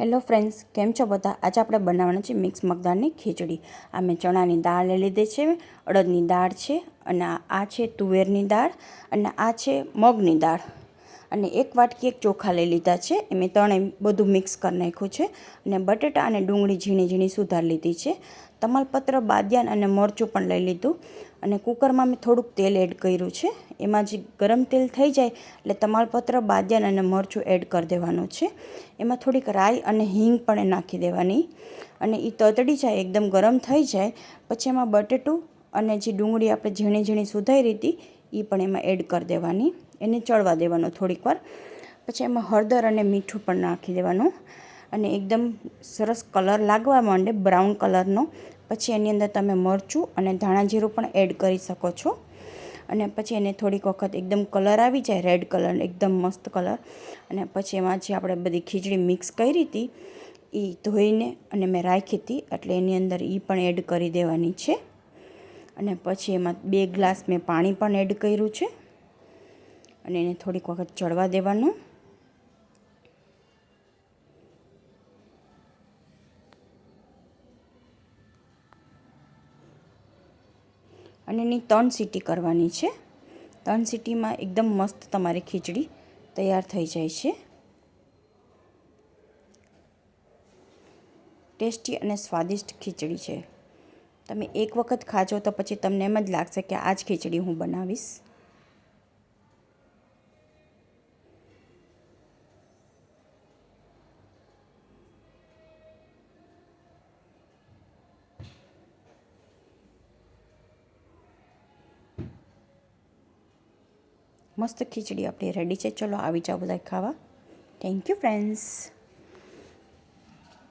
Hello friends, કેમ છો બધા? આજે આપણે બનાવવાની છે મિક્સ મગદાળની ખીચડી. આ મેં ચણાની દાળ લઈ લીધી છે, અડદની દાળ છે, અને આ છે તુવેરની દાળ, અને આ છે મગની દાળ, અને એક વાટકી એક ચોખા લઈ લીધા છે. એ મેં ત્રણેય બધું મિક્સ કરી નાખ્યું છે, અને બટેટા અને ડુંગળી ઝીણી ઝીણી સુધારી લીધી છે. તમાલપત્ર, બાદિયાન અને મરચું પણ લઈ લીધું, અને કુકરમાં મેં થોડુંક તેલ એડ કર્યું છે. એમાં જે ગરમ તેલ થઈ જાય એટલે તમાલપત્ર, બાદિયાન અને મરચું એડ કરી દેવાનું છે. એમાં થોડીક રાઈ અને હિંગ પણ નાખી દેવાની, અને એ તતડી જાય, એકદમ ગરમ થઈ જાય પછી એમાં બટેટું અને જે ડુંગળી આપણે ઝીણી ઝીણી સુધારી હતી એ પણ એમાં એડ કરી દેવાની. એને ચડવા દેવાનું થોડીક વાર. પછી એમાં હળદર અને મીઠું પણ નાખી દેવાનું, અને એકદમ સરસ કલર લાગવા માંડે, બ્રાઉન કલરનો. પછી એની અંદર તમે મરચું અને ધાણા જીરું પણ એડ કરી શકો છો. અને પછી એને થોડીક વખત એકદમ કલર આવી જાય, રેડ કલર, એકદમ મસ્ત કલર. અને પછી એમાં જે આપણે બધી ખીચડી મિક્સ કરી હતી એ ધોઈને અને મેં રાખી હતી, એટલે એની અંદર એ પણ એડ કરી દેવાની છે. અને પછી એમાં 2 ગ્લાસ મેં પાણી પણ એડ કર્યું છે, અને એને થોડીક વખત ચડવા દેવાનું. અને એની 3 સીટી કરવાની છે. 3 સીટીમાં એકદમ મસ્ત તમારી ખીચડી તૈયાર થઈ જાય છે. ટેસ્ટી અને સ્વાદિષ્ટ ખીચડી છે. તમે એક વખત ખાજો તો પછી તમને એમ જ લાગશે કે આ જ ખીચડી હું બનાવીશ. મસ્ત ખીચડી આપણી રેડી છે. ચલો આવી જાઓ બધા ખાવા. Thank you friends.